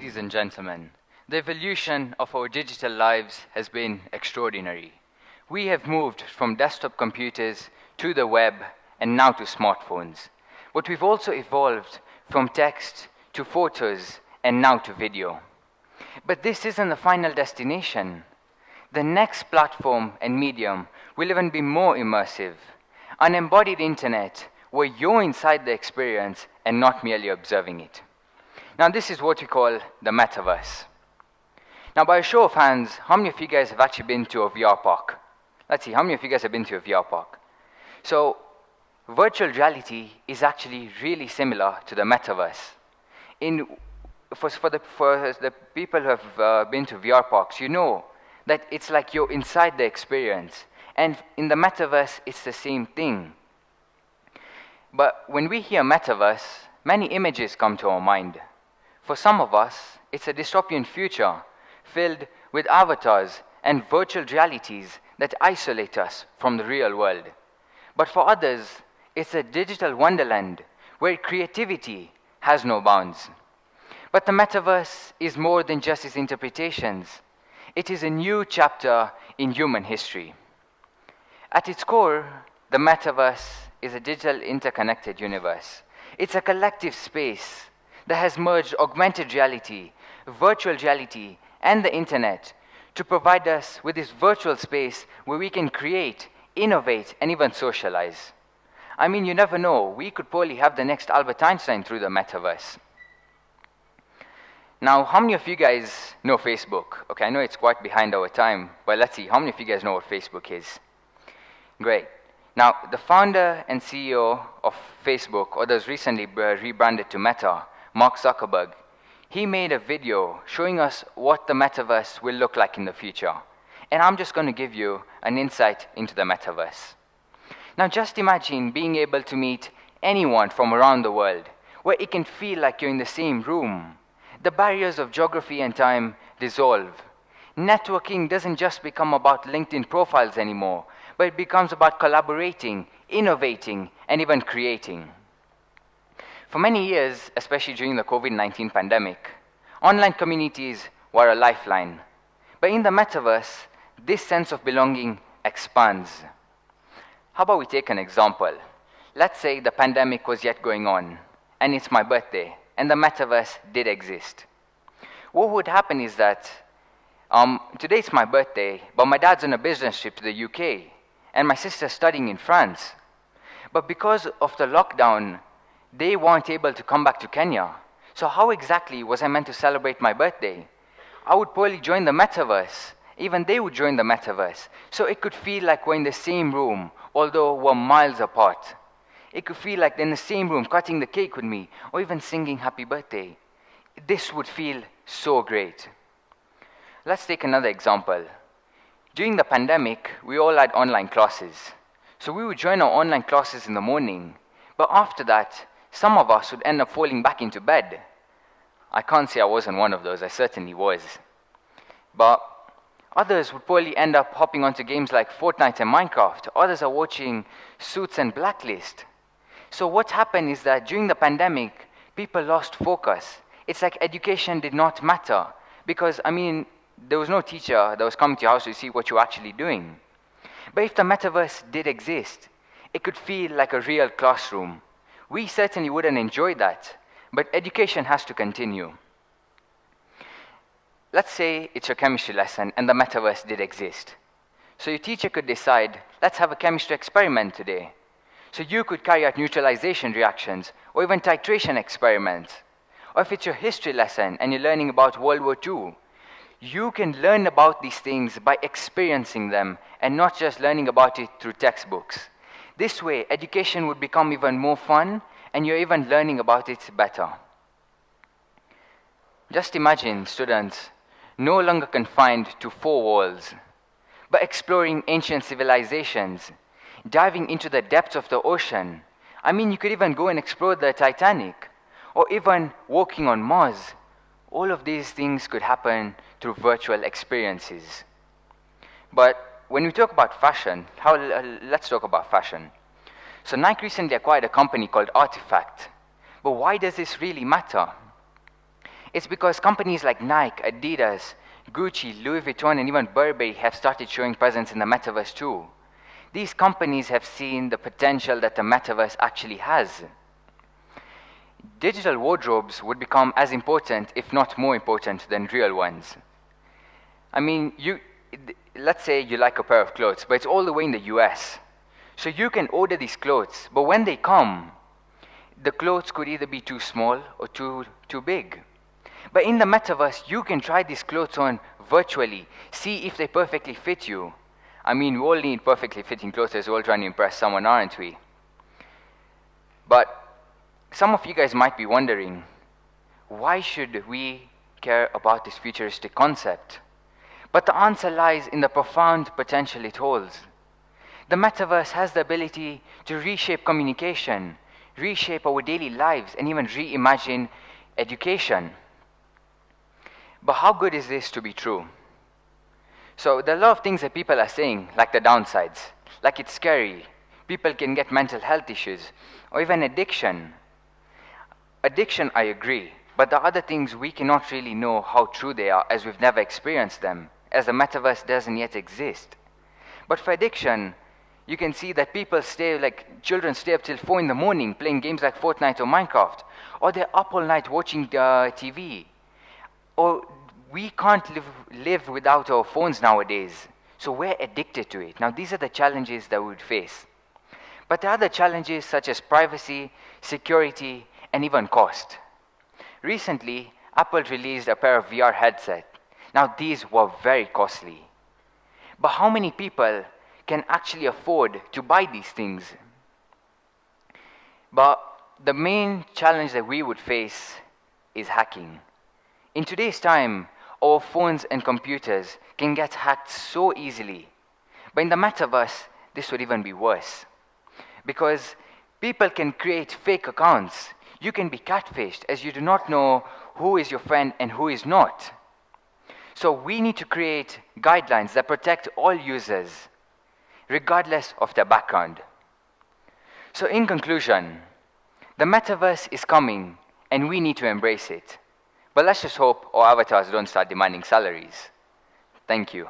Ladies and gentlemen, the evolution of our digital lives has been extraordinary. We have moved from desktop computers to the web and now to smartphones. But we've also evolved from text to photos and now to video. But this isn't the final destination. The next platform and medium will even be more immersive. An embodied internet where you're inside the experience and not merely observing it. Now this is what we call the Metaverse. Now by a show of hands, how many of you guys have actually been to a VR park? Let's see, how many of you guys have been to a VR park? So virtual reality is actually really similar to the Metaverse. For the people who have been to VR parks, you know that it's like you're inside the experience. And in the Metaverse, it's the same thing. But when we hear Metaverse, many images come to our mind. For some of us, it's a dystopian future filled with avatars and virtual realities that isolate us from the real world. But for others, it's a digital wonderland where creativity has no bounds. But the Metaverse is more than just its interpretations. It is a new chapter in human history. At its core, the Metaverse is a digital interconnected universe. It's a collective space that has merged augmented reality, virtual reality, and the internet to provide us with this virtual space where we can create, innovate, and even socialize. I mean, you never know. We could probably have the next Albert Einstein through the Metaverse. Now, how many of you guys know Facebook? Okay, I know it's quite behind our time, but let's see. How many of you guys know what Facebook is? Great. Now, the founder and CEO of Facebook, or that's recently rebranded to Meta, Mark Zuckerberg, he made a video showing us what the Metaverse will look like in the future. And I'm just going to give you an insight into the Metaverse. Now, just imagine being able to meet anyone from around the world, where it can feel like you're in the same room. The barriers of geography and time dissolve. Networking doesn't just become about LinkedIn profiles anymore, but it becomes about collaborating, innovating, and even creating. For many years, especially during the COVID-19 pandemic, online communities were a lifeline. But in the Metaverse, this sense of belonging expands. How about we take an example? Let's say the pandemic was yet going on, and it's my birthday, and the Metaverse did exist. What would happen is that today's my birthday, but my dad's on a business trip to the UK, and my sister's studying in France. But because of the lockdown, they weren't able to come back to Kenya. So how exactly was I meant to celebrate my birthday? I would probably join the Metaverse. Even they would join the Metaverse. So it could feel like we're in the same room, although we're miles apart. It could feel like they're in the same room cutting the cake with me, or even singing happy birthday. This would feel so great. Let's take another example. During the pandemic, we all had online classes. So we would join our online classes in the morning, but after that, some of us would end up falling back into bed. I can't say I wasn't one of those, I certainly was. But others would probably end up hopping onto games like Fortnite and Minecraft. Others are watching Suits and Blacklist. So what happened is that during the pandemic, people lost focus. It's like education did not matter. Because, I mean, there was no teacher that was coming to your house to see what you're actually doing. But if the Metaverse did exist, it could feel like a real classroom. We certainly wouldn't enjoy that, but education has to continue. Let's say it's your chemistry lesson and the Metaverse did exist. So your teacher could decide, let's have a chemistry experiment today. So you could carry out neutralization reactions or even titration experiments. Or if it's your history lesson and you're learning about World War II, you can learn about these things by experiencing them and not just learning about it through textbooks. This way, education would become even more fun and you're even learning about it better. Just imagine students no longer confined to four walls, but exploring ancient civilizations, diving into the depths of the ocean. I mean, you could even go and explore the Titanic, or even walking on Mars. All of these things could happen through virtual experiences. But when we talk about fashion, let's talk about fashion. So Nike recently acquired a company called Artifact. But why does this really matter? It's because companies like Nike, Adidas, Gucci, Louis Vuitton, and even Burberry have started showing presence in the metaverse too. These companies have seen the potential that the metaverse actually has. Digital wardrobes would become as important, if not more important, than real ones. I mean, let's say you like a pair of clothes, but it's all the way in the US. So you can order these clothes, but when they come, the clothes could either be too small or too big. But in the metaverse, you can try these clothes on virtually, see if they perfectly fit you. I mean, we all need perfectly fitting clothes as well, trying to impress someone, aren't we? But some of you guys might be wondering, why should we care about this futuristic concept? But the answer lies in the profound potential it holds. The metaverse has the ability to reshape communication, reshape our daily lives, and even reimagine education. But how good is this to be true? So there are a lot of things that people are saying, like the downsides, like it's scary, people can get mental health issues, or even addiction. Addiction, I agree, but the other things we cannot really know how true they are as we've never experienced them, as the metaverse doesn't yet exist. But for addiction, you can see that children stay up till 4 in the morning playing games like Fortnite or Minecraft, or they're up all night watching TV. Or we can't live without our phones nowadays, so we're addicted to it. Now these are the challenges that we would face. But there are other challenges such as privacy, security, and even cost. Recently, Apple released a pair of VR headsets. Now these were very costly. But how many people can actually afford to buy these things? But the main challenge that we would face is hacking. In today's time, our phones and computers can get hacked so easily. But in the metaverse, this would even be worse. Because people can create fake accounts. You can be catfished as you do not know who is your friend and who is not. So we need to create guidelines that protect all users, regardless of their background. So in conclusion, the metaverse is coming and we need to embrace it. But let's just hope our avatars don't start demanding salaries. Thank you.